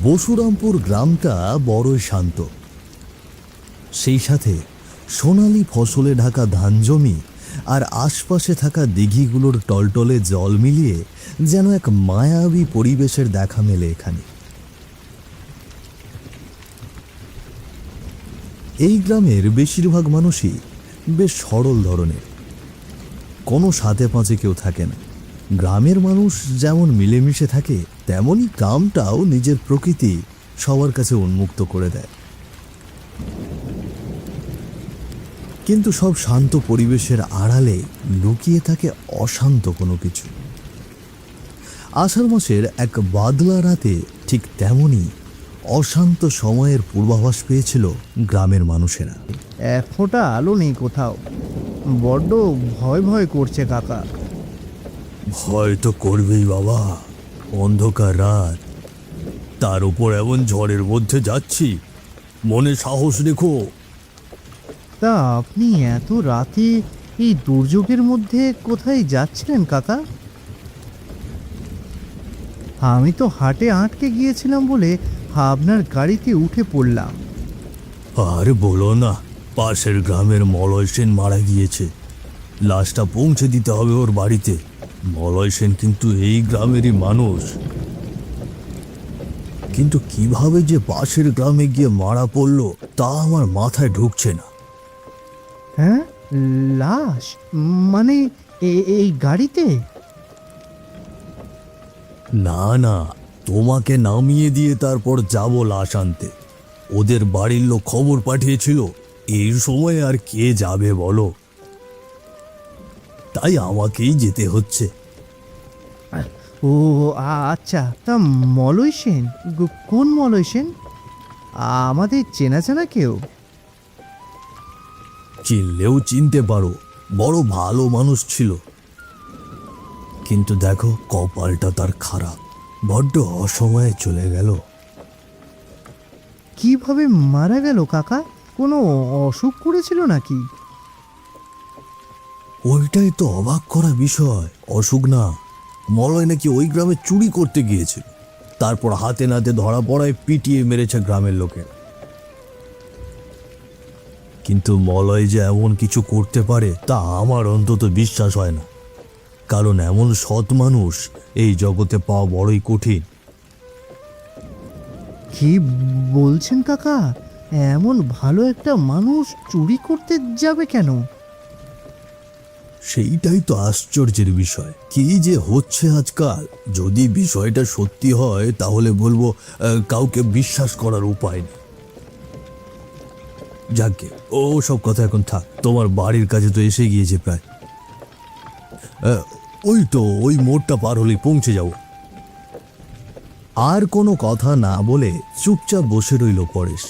বসুরামপুর গ্রামটা বড়ই শান্ত। সেই সাথে সোনালি ফসলে ঢাকা ধান জমি আর আশপাশে থাকা দিঘিগুলোর টলটলে জল মিলিয়ে যেন এক মায়াবী পরিবেশের দেখা মেলে এখানে। এই গ্রামের বেশিরভাগ মানুষই বেশ সরল ধরনের, কোনো সাথে পাঁচে কেউ থাকে না। গ্রামের মানুষ যেমন মিলেমিশে থাকে, তেমনই গ্রামটাও নিজের প্রকৃতি সবার কাছে উন্মুক্ত করে দেয়। কিন্তু সব শান্ত পরিবেশের আড়ালে লুকিয়ে থাকে অশান্ত কোনো কিছু। আষাঢ় মাসের এক বাদলা রাতে ঠিক তেমনই অশান্ত সময়ের পূর্বাভাস পেয়েছিল গ্রামের মানুষেরা। এক ফোঁটা আলো নেই কোথাও, বড্ড ভয় ভয় করছে কাকা। ভয় তো করবেই বাবা, অন্ধকার রাত, তার উপর এমন ঝড়ের মধ্যে যাচ্ছি, মনে সাহস রেখো। তা আপনি এত রাতে এই দুর্যোগের মধ্যে কোথায় যাচ্ছিলেন কাকা? আমি তো হাটে আটকে গিয়েছিলাম বলে আপনার গাড়িতে উঠে পড়লাম। আর বলো না, পাশের গ্রামের মলয় সেন মারা গিয়েছে, লাশটা পৌঁছে দিতে হবে ওর বাড়িতে। মলয় সেন কিন্তু এই গ্রামেরই মানুষ, কিন্তু কিভাবে যে পাশের গ্রামে গিয়ে মারা পড়লো তা আমার মাথায় ঢুকছে না। হ্যাঁ, লাশ মানে এই গাড়িতে? না না, তোমাকে নামিয়ে দিয়ে তারপর যাব লাশ আনতে। ওদের বাড়ির লোক খবর পাঠিয়েছিল, এই সময় আর কে যাবে বলো, তাই আমাকেই যেতে হচ্ছে। ও আচ্ছা, তা মলয় সেন কোন মলয় সেন? আমাদের চেনা চেনা কেউ? চিনলেও চিনতে পারো, বড় ভালো মানুষ ছিল, কিন্তু দেখো কপালটা তার খারাপ, বড্ড অসময়ে চলে গেল। কিভাবে মারা গেল কাকা? কোনো অসুখ করেছিল নাকি? ওইটাই তো অবাক করা বিষয়। অসুখ না, মলয় নাকি ওই গ্রামে চুরি করতে গিয়েছিল, তারপর হাতে নাতে ধরা পড়ায় পিটিয়ে মেরেছে গ্রামের লোকের। কিন্তু মলয় যে এমন কিছু করতে পারে তা আমার অন্তত বিশ্বাস হয় না, কারণ এমন সৎ মানুষ এই জগতে পাওয়া বড়ই কঠিন। কি বলছেন কাকা? এমন ভালো একটা মানুষ চুরি করতে যাবে কেন? সেইটাই তো আশ্চর্যের বিষয়। কি যে হচ্ছে আজকাল, যদি বিষয়টা সত্যি হয় তাহলে বলবো কাউকে বিশ্বাস করার উপায় নেই। যাকে ও সব কথা এখন থাক, তোমার বাড়ির কাছে তো এসে গিয়েছে প্রায়। ওই তো ওই মোড়টা পার হলেই পৌঁছে যাব। আর কোনো কথা না বলে চুপচাপ বসে রইল পরেশ।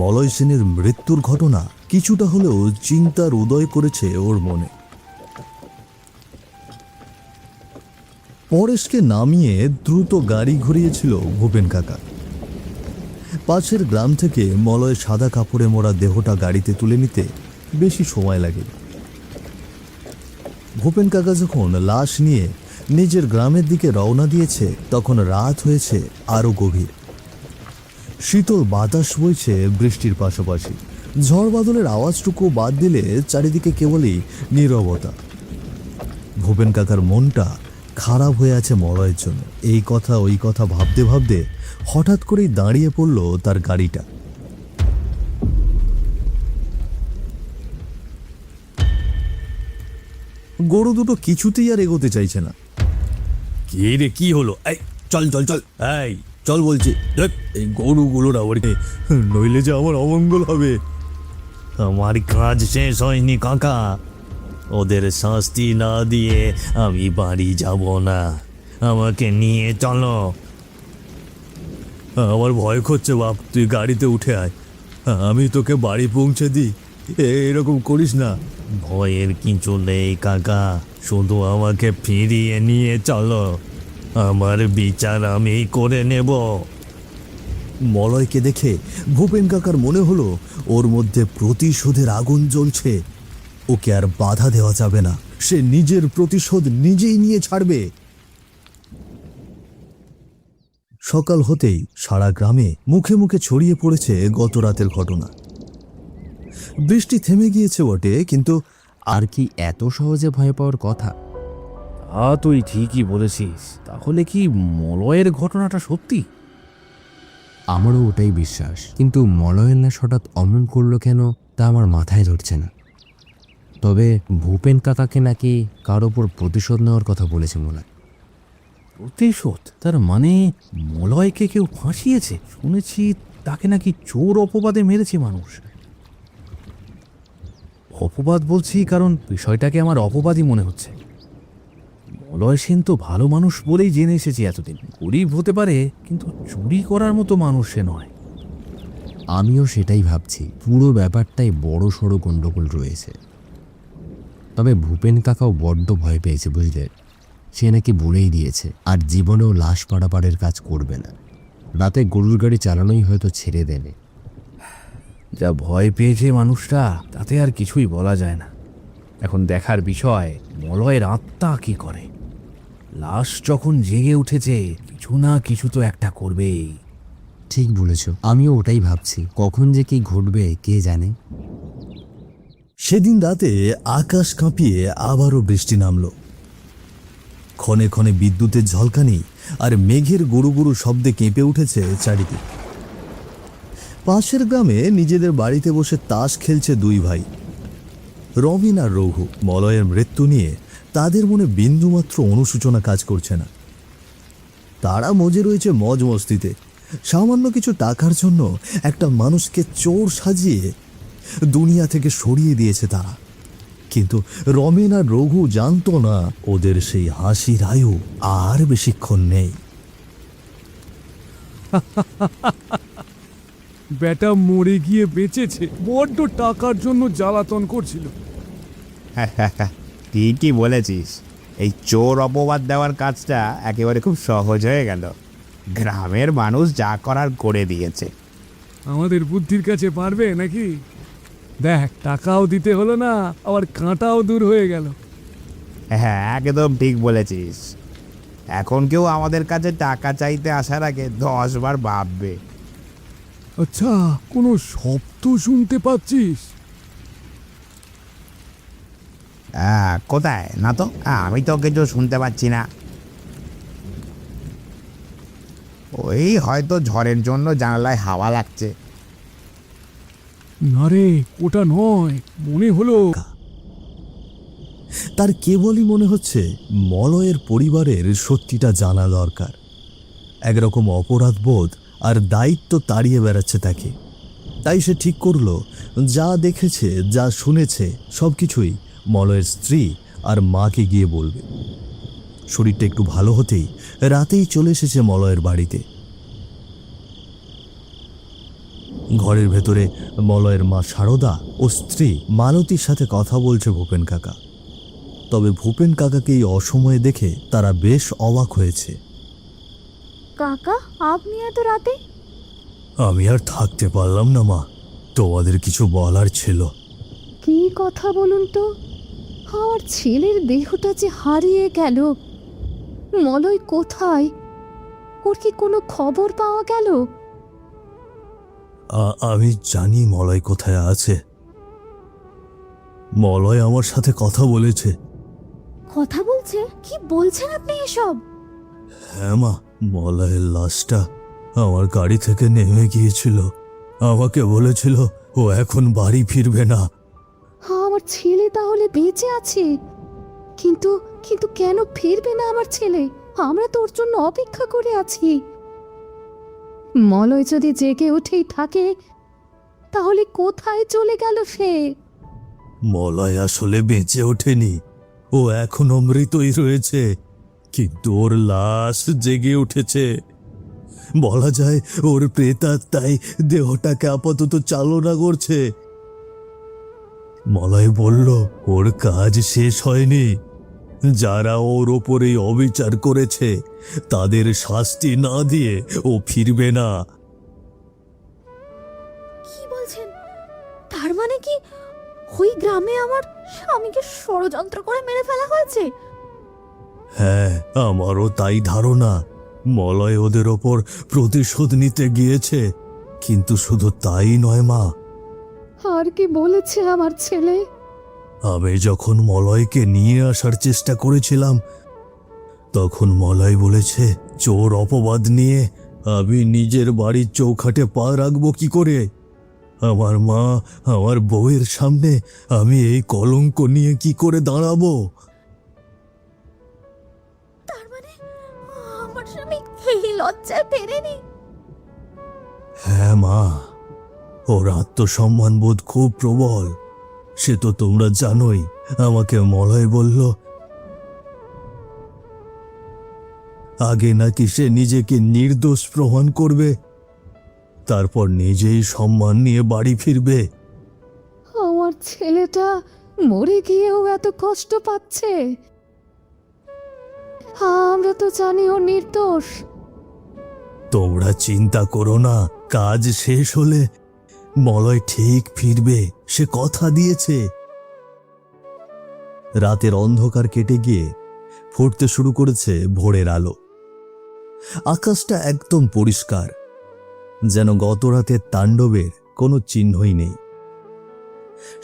মলয় সেনের মৃত্যুর ঘটনা কিছুটা হলেও চিন্তার উদয় করেছে ওর মনে। পরেশকে নামিয়ে দ্রুত গাড়ি ঘুরিয়েছিল ভূপেন কাকা। পাশের গ্রাম থেকে মলয় সাদা কাপড়ে মোড়া দেহটা গাড়িতে তুলে নিতে বেশি সময় লাগে। ভূপেন কাকা যখন লাশ নিয়ে নিজের গ্রামের দিকে রওনা দিয়েছে তখন রাত হয়েছে আরো গভীর। শীতল বাতাস বইছে বৃষ্টির পাশাপাশি। ঝড় বাদলের আওয়াজটুকু বাদ দিলে চারিদিকে কেবলই নীরবতা। ভূপেন কাকার মনটা খারাপ হয়ে আছে মলয়ের জন্য। এই কথা ওই কথা ভাবতে ভাবতে হঠাৎ করেই দাঁড়িয়ে পড়ল তার গাড়িটা। গরু দুটো কিছুতেই আর এগোতে চাইছে না। কি রে, কি হলো? এই চল চল চল, এই চল বলছি। এই গরুগুলোর আবার নইলে যে আমার অমঙ্গল হবে। আমার কাজ শেষ হয়নি কাকা, ওদের শাস্তি না দিয়ে আমি বাড়ি যাব না, আমাকে নিয়ে চলো। আমার ভয় করছে বাপ, তুই গাড়িতে উঠে আয়, আমি তোকে বাড়ি পৌঁছে দিই। এরকম করিস না। ভয়ের কিছু নেই কাকা, শুধু আমাকে ফিরিয়ে নিয়ে চলো, আমার বিচার আমি করে নেব। মলয়কে দেখে ভূপেন কাকার মনে হলো ওর মধ্যে প্রতিশোধের আগুন জ্বলছে। ওকে আর বাধা দেওয়া যাবে না, সে নিজের প্রতিশোধ নিজেই নিয়ে ছাড়বে। সকাল হতেই সারা গ্রামে মুখে মুখে ছড়িয়ে পড়েছে গত রাতের ঘটনা। বৃষ্টি থেমে গিয়েছে বটে, কিন্তু আর কি এত সহজে ভয় পাওয়ার কথা? তুই ঠিকই বলেছিস। তাহলে কি মলয়ের ঘটনাটা সত্যি? আমারও ওটাই বিশ্বাস, কিন্তু মলয়ের লাশ হঠাৎ অমন করলো কেন তা আমার মাথায় ধরছে না। তবে ভূপেন কাকাকে নাকি কার ওপর প্রতিশোধ নেওয়ার কথা বলেছে মনে হয়। প্রতিশোধ? তার মানে মলয়কে কেউ ফাঁসিয়েছে? শুনেছি তাকে নাকি চোর অপবাদে মেরেছে মানুষ। অপবাদ বলছি কারণ বিষয়টাকে আমার অপবাদই মনে হচ্ছে। মলয় সেন তো ভালো মানুষ বলেই জেনে এসেছি এতদিন। গরিব হতে পারে, কিন্তু চুরি করার মতো মানুষ সে নয়। আমিও সেটাই ভাবছি। পুরো ব্যাপারটাই বড় সড়ো গণ্ডগোল রয়েছে। তবে ভূপেন কাকাও বড্ড ভয় পেয়েছে, বুঝলে। সে নাকি বলেই দিয়েছে আর জীবনেও লাশ পাড়াপাড়ের কাজ করবে না। রাতে গরুর গাড়ি চালানোই হয়তো ছেড়ে দেবে। যা ভয় পেয়েছে মানুষটা, তাতে আর কিছুই বলা যায় না। এখন দেখার বিষয় মলয়ের আত্মা কি করে। লাশ যখন জেগে উঠেছে, কিছু না কিছু তো একটা করবেই। ঠিক বলেছ, আমিও ওটাই ভাবছি। কখন যে কি ঘটবে কে জানে। সেদিন রাতে আকাশ কাঁপিয়ে আবারও বৃষ্টি নামল। ক্ষণে ক্ষণে বিদ্যুতের ঝলকানি আর মেঘের গুরু গুরু শব্দে কেঁপে উঠেছে চারিদিক। পাশের গ্রামে নিজেদের বাড়িতে বসে তাস খেলছে দুই ভাই, রবিন আর রঘু। মলয়ের মৃত্যু নিয়ে তাদের মনে বিন্দুমাত্র অনুশোচনা কাজ করছে না। তারা মজে রয়েছে মজ মস্তিতে। সামান্য কিছু টাকার জন্য একটা মানুষকে চোর সাজিয়ে দুনিয়া থেকে সরিয়ে দিয়েছে তারা। কিন্তু রমেন আর রঘু জানতো না ওদের সেই হাসির আয়ু আর বেশিক্ষণ নেই। বেটা মরে গিয়ে বেঁচেছে, বড্ড টাকার জন্য জ্বালাতন করছিল। ঠিকই বলেছিস। এই চোর অপবাদ দেওয়ার কাজটা একেবারে খুব সহজ হয়ে গেল। গ্রামের মানুষ যা করার করে দিয়েছে। আমাদের বুদ্ধির কাছে পারবে নাকি? দেখ, টাকাও দিতে হলো না, আবার কাঁটাও দূর হয়ে গেল। হ্যাঁ, একদম ঠিক বলেছিস। এখন কেউ আমাদের কাছে টাকা চাইতে আসার আগে 10 বার ভাববে। আচ্ছা, কোনো শব্দ শুনতে পাচ্ছিস? হ্যাঁ, কোথায়? না তো, আমি তো কিছু শুনতে পাচ্ছি না। ওই হয়তো ঝড়ের জন্য জানালায় হাওয়া লাগছে। না রে, ওটা নয়, মনে হলো তার কেবলই মনে হচ্ছে মলয়ের পরিবারের সত্যিটা জানা দরকার। একরকম অপরাধবোধ আর দায়িত্ব তাড়িয়ে বেড়াচ্ছে তাকে। তাই সে ঠিক করলো, যা দেখেছে যা শুনেছে সবকিছুই মলয়ের স্ত্রী আর মাকে গিয়ে বলবে। শরীরটা একটু ভালো হতেই রাতেই চলে এসেছে মলয়ের বাড়িতে। ঘরের ভেতরে মলয়ের মা সারদা ও স্ত্রী মালতীর সাথে কথা বলছে ভূপেন কাকা। তবে ভূপেন কাকাকে এই অসময়ে দেখে তারা বেশ অবাক হয়েছে। কাকা, আপনি এত রাতে? আমি আর থাকতে পারলাম না মা, তোমাদের কিছু বলার ছিল। কি কথা বলুন তো? আমার ছেলের দেহটা যে হারিয়ে গেল। মলয় কোথায়? ওর কি কোনো খবর পাওয়া গেল? আমি জানি মলয় কোথায় আছে। মলয় আমার সাথে কথা বলেছে। কথা বলছে? কি বলছেন আপনি এসব? হ্যাঁ মা, মলয়ের লাশটা আমার গাড়ি থেকে নেমে গিয়েছিল। আমাকে বলেছিল ও এখন বাড়ি ফিরবে না। আমার ছেলে তাহলে বেঁচে আছে? কিন্তু কিন্তু কেন ফিরবে না আমার ছেলে? আমরা তো ওর জন্য অপেক্ষা করে আছি। মলয় যদি জেগে উঠেই থাকে, তাহলে কোথায় চলে গেল সে? মলয় আসলে বেঁচে ওঠেনি, ও এখনো মৃতই রয়েছে, কিন্তু ওর লাশ জেগে উঠেছে। বলা যায় ওর প্রেতাত্মাই দেহটাকে আপাতত চালনা করছে। মলয় বলল ওর কাজ শেষ হয়নি। যারা ওর ওপরে অবিচার করেছে তাদের শাস্তি না দিয়ে ও ফিরবে না। কি বলছেন? তার মানে কি ওই গ্রামে আমার স্বামীকে ষড়যন্ত্র করে মেরে ফেলা হয়েছে? হ্যাঁ, আমারও তাই ধারণা। মলয় ওদের ওপর প্রতিশোধ নিতে গিয়েছে। কিন্তু শুধু তাই নয় মা, আর কি বলেছে আমার ছেলে? আমি যখন মলয়কে নিয়ে আসার চেষ্টা করেছিলাম, তখন মলয় বলেছে চোর অপবাদ নিয়ে আমি নিজের বাড়ির চৌখাটে পা রাখবো কি করে? আমার মা, আমার বউয়ের সামনে আমি এই কলঙ্ক নিয়ে কি করে দাঁড়াবো? তার মানে আমার স্বামী এই লজ্জায় পেরেনি? হ্যাঁ মা, ওর আত্মসম্মান বোধ খুব প্রবল। সে তো তোমরা জানোই, আমাকে মলয় বলল আগে নাকি সে নিজেকে নির্দোষ প্রমাণ করবে, তারপর নিজেই সম্মান নিয়ে বাড়ি ফিরবে। আমার ছেলেটা মরে গিয়েও এত কষ্ট পাচ্ছে। আমরা তো জানি ও নির্দোষ। তোমরা চিন্তা করো না, কাজ শেষ হলে মলয় ঠিক ফিরবে, সে কথা দিয়েছে। রাতের অন্ধকার কেটে গিয়ে ফুটতে শুরু করেছে ভোরের আলো। আকাশটা একদম পরিষ্কার, যেন গত রাতের তাণ্ডবের কোনো চিহ্নই নেই।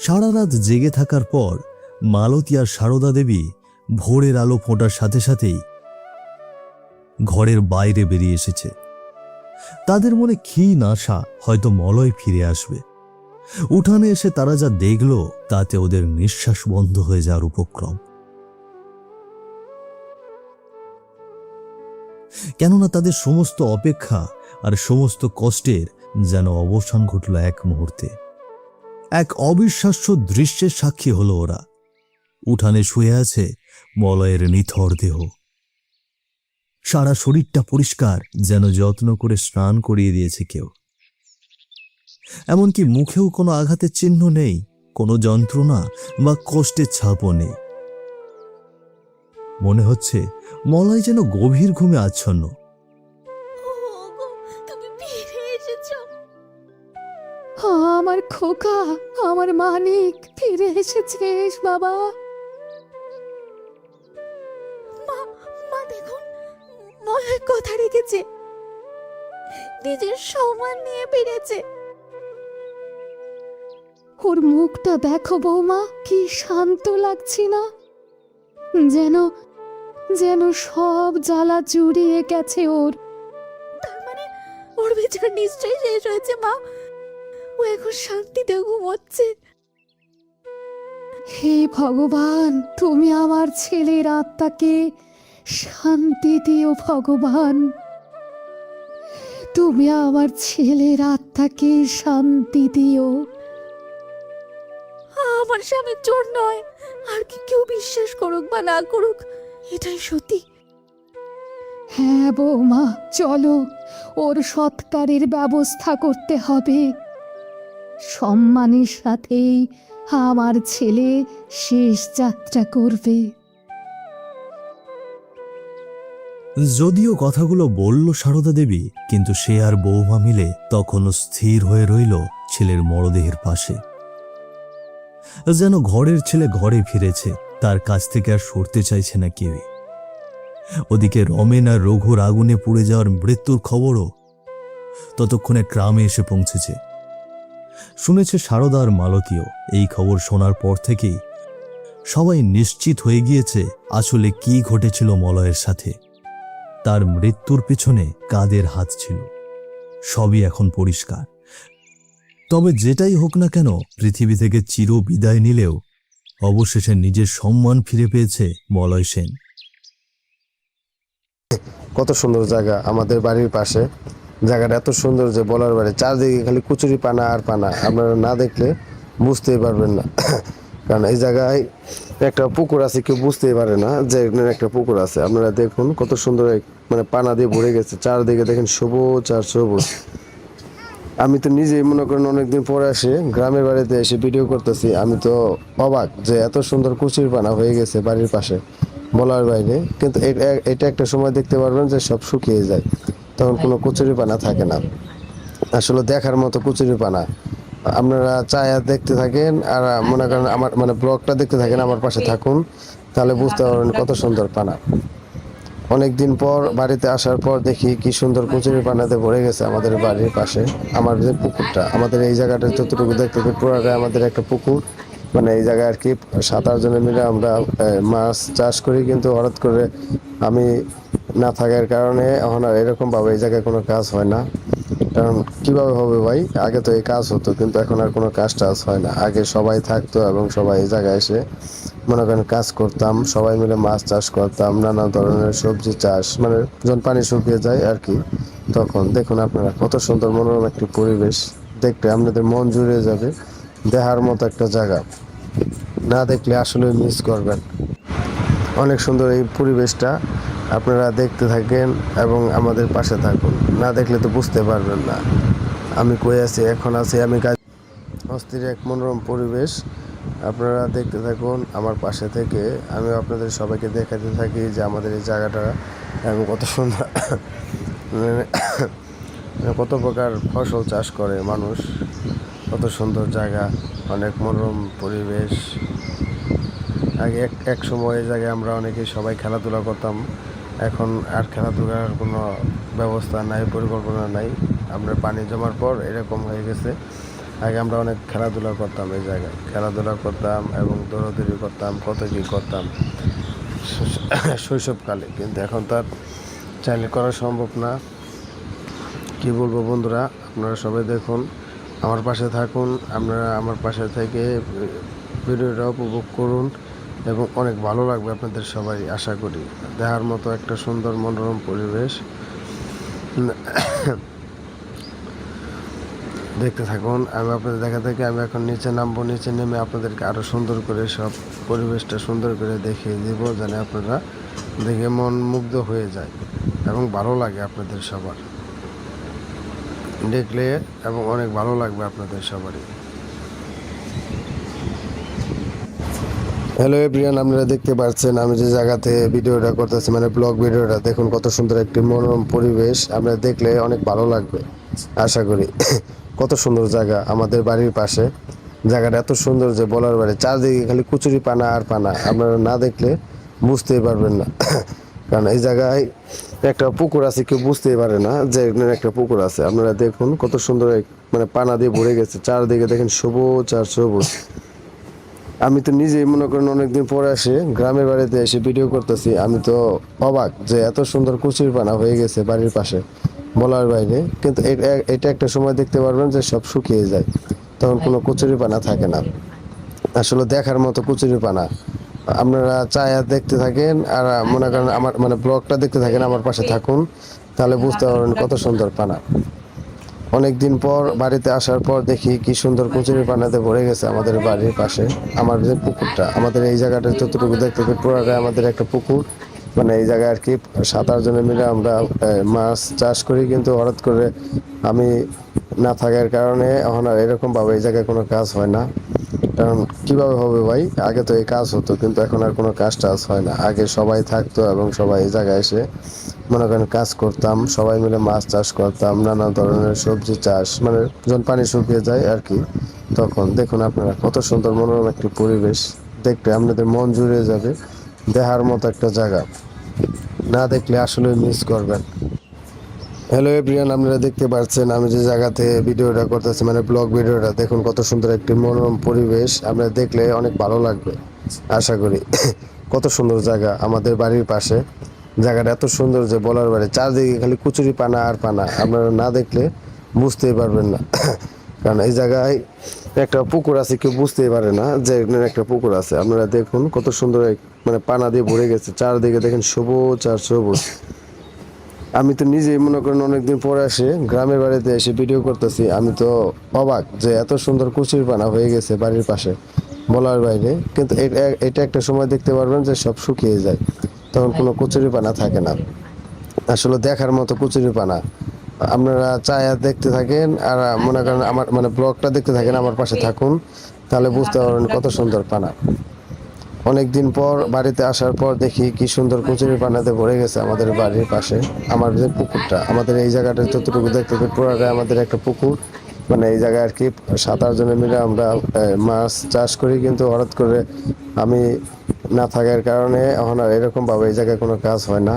সারা রাত জেগে থাকার পর মালতী আর সারদা দেবী ভোরের আলো ফোটার সাথে সাথেই ঘরের বাইরে বেরিয়ে এসেছে। তাদের মনে ক্ষীণ আশা হয়তো মলয় ফিরে আসবে। উঠানে এসে তারা যা দেখল তাতে ওদের নিঃশ্বাস বন্ধ হয়ে যাওয়ার উপক্রম। কেননা তাদের সমস্ত অপেক্ষা আর সমস্ত কষ্টের যেন অবসান ঘটল এক মুহূর্তে। এক অবিশ্বাস্য দৃশ্যের সাক্ষী হলো ওরা। উঠানে শুয়ে আছে মলয়ের নিথর দেহ। সারা শরীরটা পরিষ্কার, যেন যত্ন করে স্নান করিয়ে দিয়েছে কেউ। এমনকি মুখেও কোনো আঘাতের চিহ্ন নেই, কোনো যন্ত্রণা বা কষ্টের ছাপও নেই। মনে হচ্ছে মলয় যেন গভীর ঘুমে আচ্ছন্ন। ওগো, তুমি ফিরে এসেছো। আমার খোকা, আমার মানিক ফিরে এসেছিস বাবা। মা, মা দেখুন, মলয় কথা রেখেছে, নিজের সম্মান নিয়ে ফিরেছে। ওর মুখটা দেখো বৌমা, কি শান্ত লাগছে না? যেন যেন সব জ্বালা জুড়িয়ে গেছে ওর। তার মানে ওর বিচার নিশ্চয়ই শেষ হয়েছে মা। ও এখন শান্তিতে ঘুমোচ্ছে। হে ভগবান, তুমি আমার ছেলের আত্মাকে শান্তি দিও ভগবান। তুমি আমার ছেলের আত্মাকে শান্তি দিও। আমার স্বামী চোর নয়, আর কি কেউ বিশ্বাস করুক বা না করুক, এটাই সত্যি। হ্যাঁ বৌমা, চলো, ওর সৎকারের ব্যবস্থা করতে হবে। সম্মানের সাথেই আমার ছেলে শেষ যাত্রা করবে। যদিও কথাগুলো বলল সারদা দেবী, কিন্তু সে আর বৌমা মিলে তখনও স্থির হয়ে রইল ছেলের মরদেহের পাশে। যেন ঘরের ছেলে ঘরে ফিরেছে, তার কাছ থেকে আর সরতে চাইছে না কেউই। ওদিকে রমেন আর রঘুর আগুনে পুড়ে যাওয়ার মৃত্যুর খবরও ততক্ষণে গ্রামে এসে পৌঁছেছে। শুনেছে সারদা আর মালতীও। এই খবর শোনার পর থেকেই সবাই নিশ্চিত হয়ে গিয়েছে আসলে কি ঘটেছিল মলয়ের সাথে। তার মৃত্যুর পেছনে কাদের হাত ছিল, সবই এখন পরিষ্কার। তবে যেটাই হোক না কেন, পৃথিবী থেকে চির বিদায় নিলেও অবশেষে নিজের সম্মান ফিরে পেয়েছে মলয় সেন। কত সুন্দর জায়গা আমাদের বাড়ির পাশে। জায়গাটা এত সুন্দর যে বলার বাড়ি, চারদিকে খালি কচুরি পানা আর পানা, আপনারা না দেখলে বুঝতেই পারবেন না। কারণ এই জায়গায় একটা পুকুর আছে, কেউ বুঝতেই পারে না যে একটা পুকুর আছে। আপনারা দেখুন কত সুন্দর, মানে পানা দিয়ে ভরে গেছে, চারদিকে দেখেন সবুজ আর সবুজ। আমি তো নিজেই মনে করেন অনেকদিন পরে আসে গ্রামের বাড়িতে এসে ভিডিও করতেছি, আমি তো অবাক যে এত সুন্দর কচুরি পানা হয়ে গেছে বাড়ির পাশে, বলার বাইরে। কিন্তু এটা একটা সময় দেখতে পারবেন যে সব শুকিয়ে যায়, তখন কোনো কচুরি পানা থাকে না। আসলে দেখার মতো কচুরি পানা। আপনারা চায়া দেখতে থাকেন আর মনে করেন আমার মানে ব্লগটা দেখতে থাকেন, আমার পাশে থাকুন, তাহলে বুঝতে পারবেন কত সুন্দর পানা। অনেক দিন পর বাড়িতে আসার পর দেখি কি সুন্দর কচুরি পানাতে ভরে গেছে আমাদের বাড়ির পাশে। আমার যে পুকুরটা, আমাদের এই জায়গাটা যতটুকু দেখতে পাই পুরোটাই আমাদের একটা পুকুর। মানে এই জায়গায় আর কি 7-8 জনে মিলে আমরা মাছ চাষ করি, কিন্তু হঠাৎ করে আমি না থাকার কারণে এখন আর এরকমভাবে এই জায়গায় কোনো কাজ হয় না। কারণ কিভাবে হবে ভাই, আগে তো এই কাজ হতো, কিন্তু এখন আর কোনো কাজ টাজ হয় না। আগে সবাই থাকতো এবং সবাই এই জায়গায় এসে মনে করেন কাজ করতাম, সবাই মিলে মাছ চাষ করতাম, নানা ধরনের সবজি চাষ, মানে যখন পানি শুকিয়ে যায় আর কি, তখন দেখুন আপনারা কত সুন্দর মনোরম একটি পরিবেশ। দেখতে আপনাদের মন জুড়ে যাবে, দেখার মতো একটা জায়গা, না দেখলে আসলে মিস করবেন। অনেক সুন্দর এই পরিবেশটা, আপনারা দেখতে থাকেন এবং আমাদের পাশে থাকুন, না দেখলে তো বুঝতে পারবেন না আমি কই আছি। এখন আছি আমি অস্থির এক মনোরম পরিবেশ, আপনারা দেখতে থাকুন আমার পাশে থেকে। আমি আপনাদের সবাইকে দেখাতে থাকি যে আমাদের এই জায়গাটা এবং কত সুন্দর কত প্রকার ফসল চাষ করে মানুষ, কত সুন্দর জায়গা, অনেক মনোরম পরিবেশ। আগে এক সময় এই জায়গায় আমরা অনেকেই সবাই খেলাধুলা করতাম, এখন আর খেলাধুলার কোনো ব্যবস্থা নাই, পরিকল্পনা নাই। আমরা পানি জমার পর এরকম হয়ে গেছে। আগে আমরা অনেক খেলাধুলা করতাম, এই জায়গায় খেলাধুলা করতাম এবং দৌড়াদৌড়ি করতাম, কত কী করতাম শৈশবকালে, কিন্তু এখন তার চাইলে করা সম্ভব না। কি বলবো বন্ধুরা, আপনারা সবাই দেখুন, আমার পাশে থাকুন, আপনারা আমার পাশে থেকে ভিডিওটা উপভোগ করুন এবং অনেক ভালো লাগবে আপনাদের সবাই, আশা করি। দেখার মতো একটা সুন্দর মনোরম পরিবেশ, দেখতে থাকুন। আমি আপনাদের দেখা থেকে আমি এখন নিচে নামবো, নিচে নেমে আপনাদেরকে আরও সুন্দর করে সব পরিবেশটা সুন্দর করে দেখিয়ে দেবো, যেন আপনারা দেখে মন মুগ্ধ হয়ে যায় এবং ভালো লাগে আপনাদের সবার দেখলে, এবং অনেক ভালো লাগবে আপনাদের সবারই। হ্যালো এভরিওয়ান, আপনারা দেখতে পাচ্ছেন আমি যে জায়গাতে ভিডিওটা করতেছি, মানে ব্লগ ভিডিওটা, দেখুন কত সুন্দর একটি মনোরম পরিবেশ, আপনারা দেখলে অনেক ভালো লাগবে আশা করি। কত সুন্দর জায়গা আমাদের বাড়ির পাশে, জায়গাটা এত সুন্দর যে বলার বাইরে, চারদিকে খালি কচুরি পানা আর পানা, আপনারা না দেখলে বুঝতেই পারবেন না। কারণ এই জায়গায় একটা পুকুর আছে, কেউ বুঝতেই পারে না যে একটা পুকুর আছে। আপনারা দেখুন কত সুন্দর মানে পানা দিয়ে ভরে গেছে, চারদিকে দেখেন সবুজ আর সবুজ। আমি তো নিজেই মনে করেন অনেকদিন পরে আসে গ্রামের বাড়িতে এসে ভিডিও করতেছি, আমি তো অবাক যে এত সুন্দর কচুরি পানা হয়ে গেছে বাড়ির পাশে, বলার বাইরে। কিন্তু এটা একটা সময় দেখতে পারবেন যে সব শুকিয়ে যায়, তখন কোনো কচুরি পানা থাকে না, আসলে দেখার মতো কচুরি পানা। আপনারা চায় দেখতে থাকেন আর মনে করেন আমার মানে ব্লগটা দেখতে থাকেন, আমার পাশে থাকুন, তাহলে বুঝতে পারবেন কত সুন্দর পানা। অনেক দিন পর বাড়িতে আসার পর দেখি কি সুন্দর কচুরি পানাতে ভরে গেছে আমাদের বাড়ির পাশে। আমার যে পুকুরটা, আমাদের এই জায়গাটা যতটুকু দেখতে পাই পুরোটাই আমাদের একটা পুকুর। মানে এই জায়গায় আর কি 7-8 জনে মিলে আমরা মাছ চাষ করি, কিন্তু হঠাৎ করে আমি না থাকার কারণে এখন আর এরকমভাবে এই জায়গায় কোনো কাজ হয় না। কারণ কিভাবে হবে ভাই, আগে তো এই কাজ হতো, কিন্তু এখন আর কোনো কাজ টাজ হয় না। আগে সবাই থাকতো এবং সবাই এই জায়গায় এসে মনে করেন কাজ করতাম, সবাই মিলে মাছ চাষ করতাম, নানা ধরনের সবজি চাষ, মানে যখন পানি শুকিয়ে যায় আর কি, তখন দেখুন আপনারা কত সুন্দর মনোরম একটি পরিবেশ। দেখতে আপনাদের মন জুড়ে যাবে, দেখার মতো একটা জায়গা, না দেখলে আসলে মিস করবেন। হ্যালো এভরিওয়ান, আপনারা দেখতে পাচ্ছেন আমি যে জায়গাতে ভিডিওটা করতেছি, মানে ব্লগ ভিডিওটা, দেখুন কত সুন্দর একটি মনোরম পরিবেশ, আপনারা দেখলে অনেক ভালো লাগবে আশা করি। কত সুন্দর জায়গা আমাদের বাড়ির পাশে, জায়গাটা এত সুন্দর যে বলার বাইরে, চারদিকে খালি কচুরি পানা আর পানা, আপনারা না দেখলে বুঝতেই পারবেন না। কারণ এই জায়গায় একটা পুকুর আছে, কেউ বুঝতেই পারে না যে একটা পুকুর আছে। আপনারা দেখুন কত সুন্দর মানে পানা দিয়ে ভরে গেছে, চারদিকে দেখেন সবুজ আর সবুজ। আমি তো নিজেই মনে করেন অনেকদিন পরে আসে গ্রামের বাড়িতে এসে ভিডিও করতেছি, আমি তো অবাক যে এত সুন্দর কচুরি পানা হয়ে গেছে বাড়ির পাশে, বলার বাইরে। কিন্তু এটা একটা সময় দেখতে পারবেন যে সব শুকিয়ে যায়, তখন কোনো কচুরি পানা থাকে না, আসলে দেখার মতো কচুরি পানা। আপনারা চায় দেখতে থাকেন আর মনে করেন আমার মানে ব্লগটা দেখতে থাকেন, আমার পাশে থাকুন, তাহলে বুঝতে পারবেন কত সুন্দর পানা। অনেক দিন পর বাড়িতে আসার পর দেখি কি সুন্দর কচুরি পানাতে ভরে গেছে আমাদের বাড়ির পাশে। আমার যে পুকুরটা, আমাদের এই জায়গাটা যতটুকু দেখতে পাই পুরোটাই আমাদের একটা পুকুর। মানে এই জায়গায় আর কি 7-8 জনে মিলে আমরা মাছ চাষ করি, কিন্তু হঠাৎ করে আমি না থাকার কারণে এখন আর এরকমভাবে এই জায়গায় কোনো কাজ হয় না।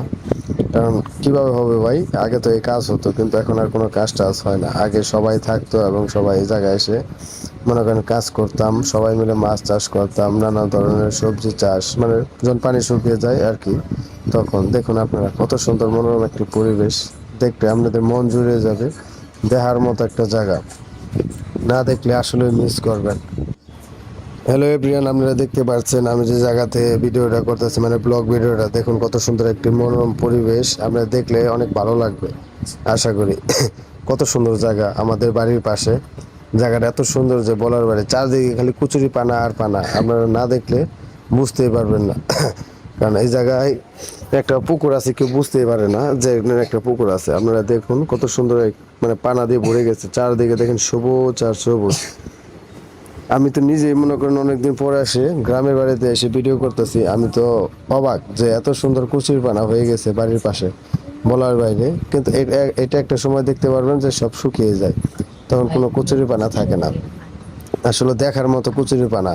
কারণ কিভাবে হবে ভাই, আগে তো এই কাজ হতো, কিন্তু এখন আর কোনো কাজ টাজ হয় না। আগে সবাই থাকতো এবং সবাই এই জায়গায় এসে মনে করেন কাজ করতাম, সবাই মিলে মাছ চাষ করতাম, নানা ধরনের সবজি চাষ, মানে যখন পানি শুকিয়ে যায় আর কি, তখন দেখুন আপনারা কত সুন্দর মনোরম একটি পরিবেশ, দেখতে আপনাদের মন জুড়ে যাবে, দেখার মতো একটা জায়গা, না দেখলে আসলে মিস করবেন। হ্যালো এভরিওয়ান, আপনারা দেখতে পাচ্ছেন আমি যে জায়গাতে ভিডিওটা করতেছি, মানে ব্লগ ভিডিওটা, দেখুন কত সুন্দর একটি মনোরম পরিবেশ, আপনারা দেখলে অনেক ভালো লাগবে আশা করি। কত সুন্দর জায়গা আমাদের বাড়ির পাশে, জায়গাটা এত সুন্দর যে বলার বাইরে, চারদিকে খালি কুচুরি পানা আর পানা, আপনারা না দেখলে বুঝতেই পারবেন না। কারণ এই জায়গায় একটা পুকুর আছে, কেউ বুঝতেই পারে না যে এখানে একটা পুকুর আছে। আপনারা দেখুন কত সুন্দর মানে পানা দিয়ে ভরে গেছে, চারদিকে দেখেন সবুজ আর সবুজ। আমি তো নিজেই মনে করেন অনেকদিন পরে এসে গ্রামের বাড়িতে এসে ভিডিও করতেছি, আমি তো অবাক যে এত সুন্দর কুচির পানা হয়ে গেছে বাড়ির পাশে, বলার বাইরে। কিন্তু এটা একটা সময় দেখতে পারবেন যে সব শুকিয়ে যায়, তখন কোনো কচুরি পানা থাকে না। আসলে দেখার মতো কচুরি পানা,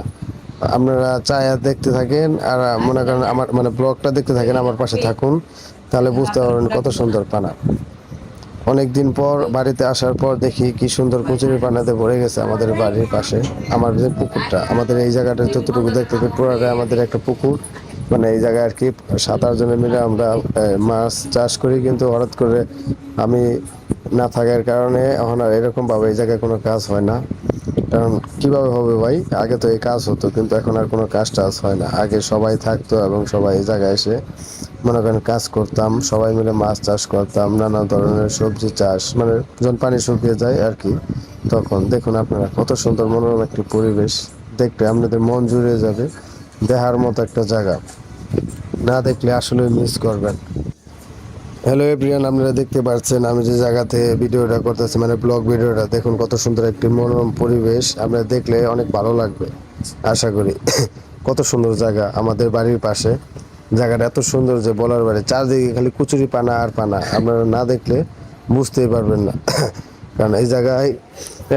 আপনারা চায়া দেখতে থাকেন আর মনে করেন আমার মানে ব্লগটা দেখতে থাকেন, আমার পাশে থাকুন, তাহলে বুঝতে পারবেন কত সুন্দর পানা। অনেকদিন পর বাড়িতে আসার পর দেখি কি সুন্দর কচুরি পানাতে ভরে গেছে আমাদের বাড়ির পাশে। আমার যে পুকুরটা, আমাদের এই জায়গাটা যতটুকু দেখতে পুরোটাই আমাদের একটা পুকুর, মানে এই জায়গায় আর কি 7-8 জনে মিলে আমরা মাছ চাষ করি, কিন্তু হঠাৎ করে আমি না থাকার কারণে এখন আর এরকমভাবে এই জায়গায় কোনো কাজ হয় না। কারণ কিভাবে হবে ভাই, আগে তো এই কাজ হতো, কিন্তু এখন আর কোনো কাজ টাজ হয় না। আগে সবাই থাকতো এবং সবাই এই জায়গায় এসে মনে করেন কাজ করতাম, সবাই মিলে মাছ চাষ করতাম, নানা ধরনের সবজি চাষ, মানে যখন পানি শুকিয়ে যায় আর কি, তখন দেখুন আপনারা কত সুন্দর মনোরম একটি পরিবেশ, দেখতে আপনাদের মন জুড়ে যাবে, দেখার মতো একটা জায়গা, না দেখলে আসলে মিস করবেন। হ্যালো এভরিওয়ান, আপনারা দেখতে পাচ্ছেন আমি যে জায়গাতে ভিডিওটা করতেছি, মানে ব্লগ ভিডিওটা, দেখুন কত সুন্দর একটি মনোরম পরিবেশ, আপনারা দেখলে অনেক ভালো লাগবে আশা করি। কত সুন্দর জায়গা আমাদের বাড়ির পাশে, জায়গাটা এত সুন্দর যে বলার বাইরে, চারদিকে খালি কুচুরি পানা আর পানা, আপনারা না দেখলে বুঝতেই পারবেন না। কারণ এই জায়গায়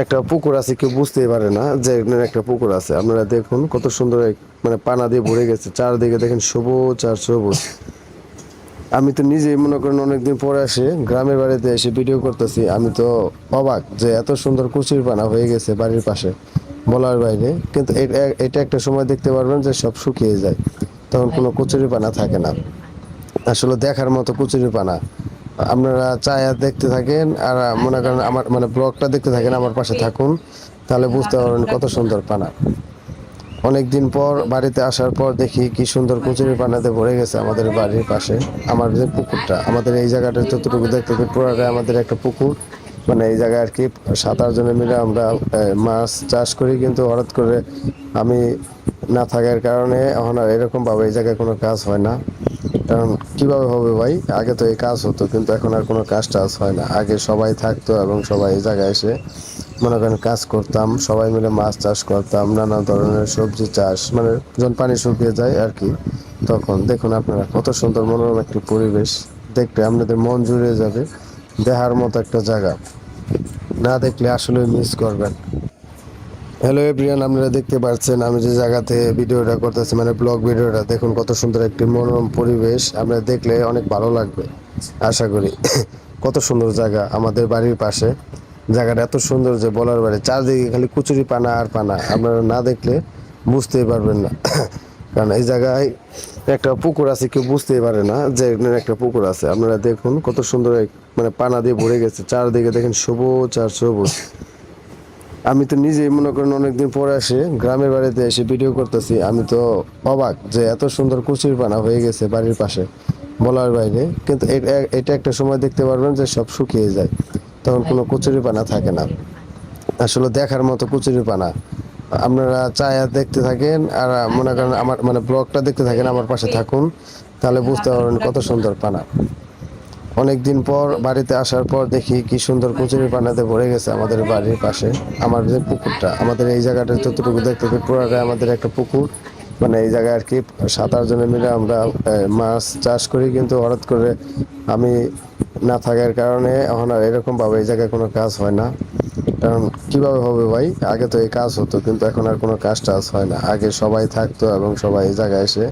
একটা পুকুর আছে, কেউ বুঝতেই পারে না যে এখানে একটা পুকুর আছে। আপনারা দেখুন কত সুন্দর মানে পানা দিয়ে ভরে গেছে, চারদিকে দেখেন সবুজ আর সবুজ। আমি তো নিজেই মনে করেন অনেকদিন পরে এসে গ্রামের বাড়িতে এসে ভিডিও করতেছি, আমি তো অবাক যে এত সুন্দর কুচির পানা হয়ে গেছে বাড়ির পাশে, বলার বাইরে। কিন্তু এটা একটা সময় দেখতে পারবেন যে সব শুকিয়ে যায়, তখন কোনো কচুরি পানা থাকে না। আসলে দেখার মতো কচুরি পানা, আপনারা চায়া দেখতে থাকেন আর মনে করেন আমার মানে ব্লগটা দেখতে থাকেন, আমার পাশে থাকুন, তাহলে বুঝতে পারবেন কত সুন্দর পানা। অনেকদিন পর বাড়িতে আসার পর দেখি কি সুন্দর কচুরি পানাতে ভরে গেছে আমাদের বাড়ির পাশে, আমার যে পুকুরটা, আমাদের এই জায়গাটা যতটুকু দেখতে পুরোটাই আমাদের একটা পুকুর, মানে এই জায়গায় আর কি 7-8 জনে মিলে আমরা মাছ চাষ করি, কিন্তু হঠাৎ করে আমি না থাকার কারণে এখন আর এরকমভাবে এই জায়গায় কোনো কাজ হয় না। কারণ কিভাবে হবে ভাই, আগে তো এই কাজ হতো, কিন্তু এখন আর কোনো কাজ টাজ হয় না। আগে সবাই থাকতো এবং সবাই এই জায়গায় এসে মনে করেন কাজ করতাম, সবাই মিলে মাছ চাষ করতাম, নানা ধরনের সবজি চাষ, মানে যখন পানি শুকিয়ে যায় আর কি, তখন দেখুন আপনারা কত সুন্দর মনোরম একটি পরিবেশ, দেখতে আপনাদের মন জুড়ে যাবে, দেখার মতো একটা জায়গা, না দেখলে আসলে মিস করবেন। হ্যালো এভরিওয়ান, আপনারা দেখতে পাচ্ছেন আমি যে জায়গাতে ভিডিওটা করতেছি, মানে ব্লগ ভিডিওটা, দেখুন কত সুন্দর একটি মনোরম পরিবেশ, আপনারা দেখলে অনেক ভালো লাগবে আশা করি। কত সুন্দর জায়গা আমাদের বাড়ির পাশে, জায়গাটা এত সুন্দর যে বলার বাইরে, চারদিকে খালি কুচুরি পানা আর পানা, আপনারা না দেখলে বুঝতেই পারবেন না। কারণ এই জায়গায় একটা পুকুর আছে, কেউ বুঝতেই পারে না যে এখানে একটা পুকুর আছে। আপনারা দেখুন কত সুন্দর মানে পানা দিয়ে ভরে গেছে, চারদিকে দেখেন সবুজ আর সবুজ। আমি তো নিজেই মনে করেন অনেকদিন পরে এসে গ্রামের বাড়িতে এসে ভিডিও করতেছি, আমি তো অবাক যে এত সুন্দর কুচির পানা হয়ে গেছে বাড়ির পাশে, বলার বাইরে। কিন্তু এটা একটা সময় দেখতে পারবেন যে সব শুকিয়ে যায়, তখন কোনো কচুরি পানা থাকে না। আসলে দেখার মতো কচুরি পানা, আপনারা চায়া দেখতে থাকেন আর মনে করেন আমার মানে ব্লগটা দেখতে থাকেন, আমার পাশে থাকুন, তাহলে বুঝতে পারবেন কত সুন্দর পানা। অনেকদিন পর বাড়িতে আসার পর দেখি কি সুন্দর কচুরি পানাতে ভরে গেছে আমাদের বাড়ির পাশে, আমার যে পুকুরটা, আমাদের এই জায়গাটা যতটুকু দেখতে পুরোটাই আমাদের একটা পুকুর, মানে এই জায়গায় আর কি 7-8 জনে মিলে আমরা মাছ চাষ করি, কিন্তু হঠাৎ করে আমি না থাকার কারণে এখন আর এরকমভাবে এই জায়গায় কোনো কাজ হয় না। কারণ কিভাবে হবে ভাই, আগে তো এই কাজ হতো কিন্তু এখন আর কোনো কাজ টাজ হয় না। আগে সবাই থাকতো এবং সবাই এই জায়গায় এসে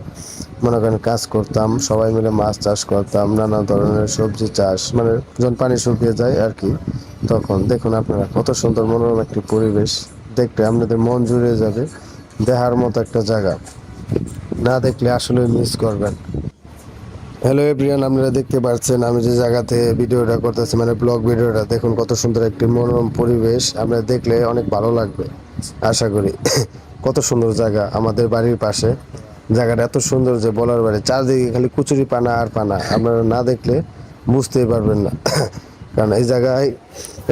মনে করেন কাজ করতাম, সবাই মিলে মাছ চাষ করতাম, নানা ধরনের সবজি চাষ, মানে যখন পানি শুকিয়ে যায় আর কি, তখন দেখুন আপনারা কত সুন্দর মনোরম একটি পরিবেশ, দেখতে আপনাদের মন জুড়ে যাবে, দেখার মতো একটা জায়গা, না দেখলে আসলে মিস করবেন। হ্যালো এভরিওয়ান, আপনারা দেখতে পাচ্ছেন আমি যে জায়গাতে ভিডিওটা করতেছি, মানে ব্লগ ভিডিওটা, দেখুন কত সুন্দর একটি মনোরম পরিবেশ, আপনারা দেখলে অনেক ভালো লাগবে আশা করি। কত সুন্দর জায়গা আমাদের বাড়ির পাশে, জায়গাটা এত সুন্দর যে বলার বাইরে, চারদিকে খালি কুচুরি পানা আর পানা, আপনারা না দেখলে বুঝতেই পারবেন না। কারণ এই জায়গায়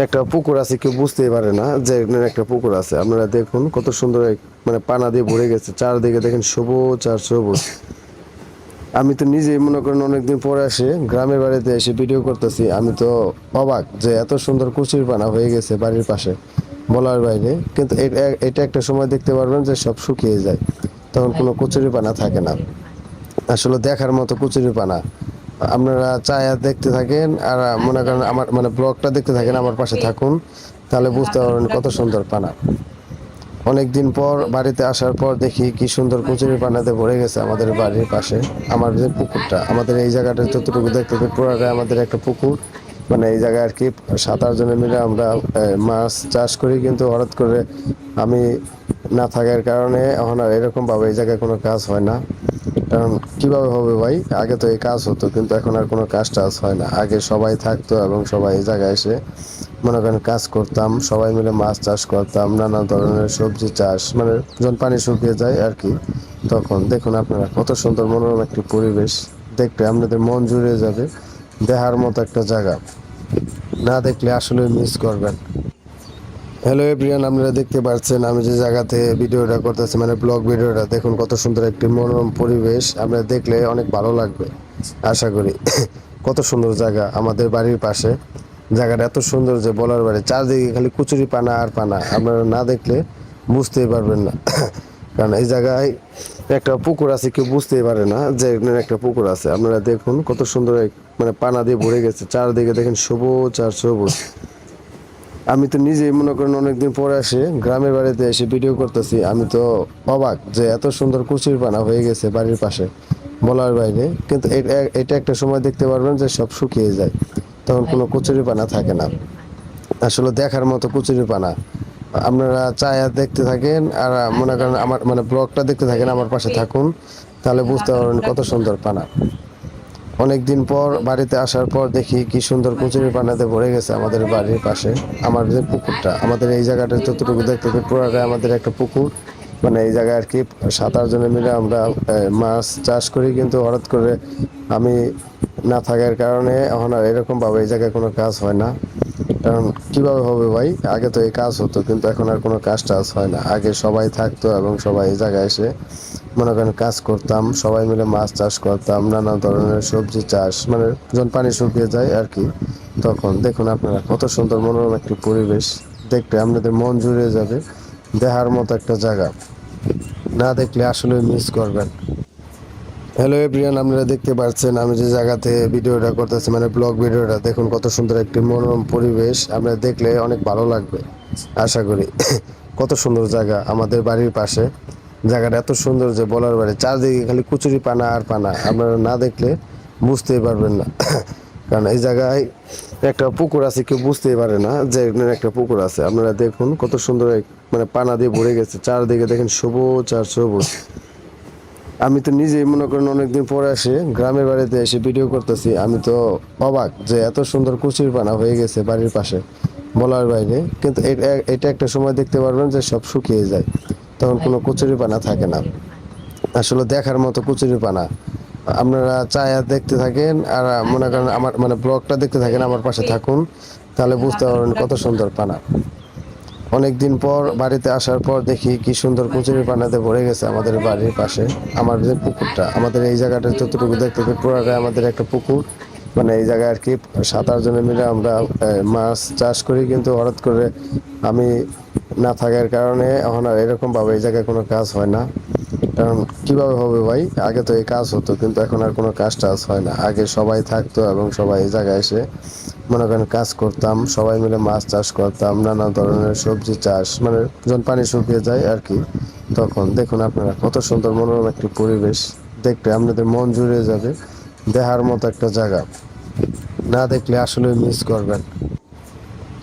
একটা পুকুর আছে, কেউ বুঝতেই পারে না যে এখানে একটা পুকুর আছে। আপনারা দেখুন কত সুন্দর মানে পানা দিয়ে ভরে গেছে, চারদিকে দেখেন সবুজ আর সবুজ। আমি তো নিজেই মনে করেন অনেকদিন পরে আসে গ্রামের বাড়িতে এসে ভিডিও করতেছি, আমি তো অবাক যে এত সুন্দর কুচির পানা হয়ে গেছে বাড়ির পাশে, বলার বাইরে। কিন্তু এটা একটা সময় দেখতে পারবেন যে সব শুকিয়ে যায়, তখন কোনো কচুরি পানা থাকে না, আসলে দেখার মতো কচুরি পানা। আপনারা চায়া দেখতে থাকেন আর মনে করেন আমার মানে ব্লগটা দেখতে থাকেন, আমার পাশে থাকুন, তাহলে বুঝতে পারবেন কত সুন্দর পানা। অনেকদিন পর বাড়িতে আসার পর দেখি কি সুন্দর কচুরি পানাতে ভরে গেছে আমাদের বাড়ির পাশে। আমার যে পুকুরটা, আমাদের এই জায়গাটা যতটুকু দেখতে পুরোটাই আমাদের একটা পুকুর, মানে এই জায়গায় আর কি 7-8 জনে মিলে আমরা মাছ চাষ করি। কিন্তু হঠাৎ করে আমি না থাকার কারণে এখন আর এরকমভাবে এই জায়গায় কোনো কাজ হয় না। কারণ কিভাবে হবে ভাই, আগে তো এই কাজ হতো কিন্তু এখন আর কোনো কাজ টাজ হয় না। আগে সবাই থাকতো এবং সবাই এই জায়গায় এসে মনে করেন কাজ করতাম, সবাই মিলে মাছ চাষ করতাম, নানা ধরনের সবজি চাষ, মানে যখন পানি শুকিয়ে যায় আর কি, তখন দেখুন আপনারা কত সুন্দর মনোরম একটি পরিবেশ, দেখতে আপনাদের মন জুড়ে যাবে, দেখার মতো একটা জায়গা, না দেখলে আসলে মিস করবেন। হ্যালো এভরিওয়ান, আপনারা দেখতে পাচ্ছেন আমি যে জায়গাতে ভিডিওটা করতেছি, মানে ব্লগ ভিডিওটা, দেখুন কত সুন্দর একটি মনোরম পরিবেশ, আপনারা দেখলে অনেক ভালো লাগবে আশা করি। কত সুন্দর জায়গা আমাদের বাড়ির পাশে, জায়গাটা এত সুন্দর যে বলার বাইরে, চারদিকে খালি কুচুরি পানা আর পানা, আপনারা না দেখলে বুঝতেই পারবেন না। কারণ এই জায়গায় একটা পুকুর আছে, কেউ বুঝতেই পারে না যে এখানে একটা পুকুর আছে। আপনারা দেখুন কত সুন্দর মানে পানা দিয়ে ভরে গেছে, চারদিকে দেখেন সবুজ আর সবুজ। আমি তো নিজেই মনে করেন অনেকদিন পরে আসে গ্রামের বাড়িতে এসে ভিডিও করতেছি, আমি তো অবাক যে এত সুন্দর কুচির পানা হয়ে গেছে বাড়ির পাশে, বলার বাইরে। কিন্তু এটা একটা সময় দেখতে পারবেন যে সব শুকিয়ে যায়, তখন কোনো কচুরি পানা থাকে না, আসলে দেখার মতো কচুরি পানা। আপনারা চায়া দেখতে থাকেন আর মনে করেন আমার মানে ব্লগটা দেখতে থাকেন, আমার পাশে থাকুন, তাহলে বুঝতে পারবেন কত সুন্দর পানা। অনেকদিন পর বাড়িতে আসার পর দেখি কি সুন্দর কচুরি পানাতে ভরে গেছে আমাদের বাড়ির পাশে, আমার যে পুকুরটা, আমাদের এই জায়গাটা যতটুকু দেখতে পুরোটাই আমাদের একটা পুকুর, মানে এই জায়গায় আর কি 7-8 জনে মিলে আমরা মাছ চাষ করি। কিন্তু হঠাৎ করে আমি না থাকার কারণে এখন আর এরকমভাবে এই জায়গায় কোনো কাজ হয় না। কারণ কিভাবে হবে ভাই, আগে তো এই কাজ হতো কিন্তু এখন আর কোনো কাজ টাজ হয় না। আগে সবাই থাকতো এবং সবাই এই জায়গায় এসে মনে করেন কাজ করতাম, সবাই মিলে মাছ চাষ করতাম, নানা ধরনের সবজি চাষ, মানে যখন পানি শুকিয়ে যায় আর কি, তখন দেখুন আপনারা কত সুন্দর মনোরম একটি পরিবেশ, দেখতে আপনাদের মন জুড়ে যাবে, দেখার মতো একটা জায়গা, না দেখলে আসলে মিস করবেন। হ্যালো এভরিওয়ান, আপনারা দেখতে পাচ্ছেন আমি যে জায়গাতে ভিডিওটা করতেছি, মানে ব্লগ ভিডিওটা, দেখুন কত সুন্দর একটি মনোরম পরিবেশ, আপনারা দেখলে অনেক ভালো লাগবে আশা করি। কত সুন্দর জায়গা আমাদের বাড়ির পাশে, জায়গাটা এত সুন্দর যে বলার বাইরে, চারদিকে খালি কুচুরি পানা আর পানা, আপনারা না দেখলে বুঝতেই পারবেন না। কারণ এই জায়গায় একটা পুকুর আছে, কেউ বুঝতেই পারে না যে এখানে একটা পুকুর আছে। আপনারা দেখুন কত সুন্দর মানে পানা দিয়ে ভরে গেছে, চারদিকে দেখেন সবুজ আর সবুজ। আমি তো নিজেই মনে করেন অনেকদিন পরে আসে গ্রামের বাড়িতে এসে ভিডিও করতেছি, আমি তো অবাক যে এত সুন্দর কুচির পানা হয়ে গেছে বাড়ির পাশে, বলার বাইরে। কিন্তু এটা একটা সময় দেখতে পারবেন যে সব শুকিয়ে যায়, তখন কোনো কচুরি পানা থাকে না, আসলে দেখার মতো কচুরি পানা। আপনারা চায়া দেখতে থাকেন আর মনে করেন আমার মানে ব্লগটা দেখতে থাকেন, আমার পাশে থাকুন, তাহলে বুঝতে পারবেন কত সুন্দর পানা। অনেকদিন পর বাড়িতে আসার পর দেখি কি সুন্দর কচুরি পানাতে ভরে গেছে আমাদের বাড়ির পাশে, আমার যে পুকুরটা, আমাদের এই জায়গাটা যতটুকু দেখতে পুরোটাই আমাদের একটা পুকুর, মানে এই জায়গায় আর কি 7-8 জনে মিলে আমরা মাছ চাষ করি। কিন্তু হঠাৎ করে আমি না থাকার কারণে এখন আর এরকমভাবে এই জায়গায় কোনো কাজ হয় না। কারণ কিভাবে হবে ভাই, আগে তো এই কাজ হতো কিন্তু এখন আর কোনো কাজ টাজ হয় না। আগে সবাই থাকতো এবং সবাই এই জায়গায় এসে মনে করেন কাজ করতাম, সবাই মিলে মাছ চাষ করতাম, নানা ধরনের সবজি চাষ, মানে যখন পানি শুকিয়ে যায় আর কি, তখন দেখুন আপনারা কত সুন্দর মনোরম একটি পরিবেশ, দেখতে আপনাদের মন জুড়ে যাবে, দেখার মতো একটা জায়গা, না দেখলে আসলে মিস করবেন।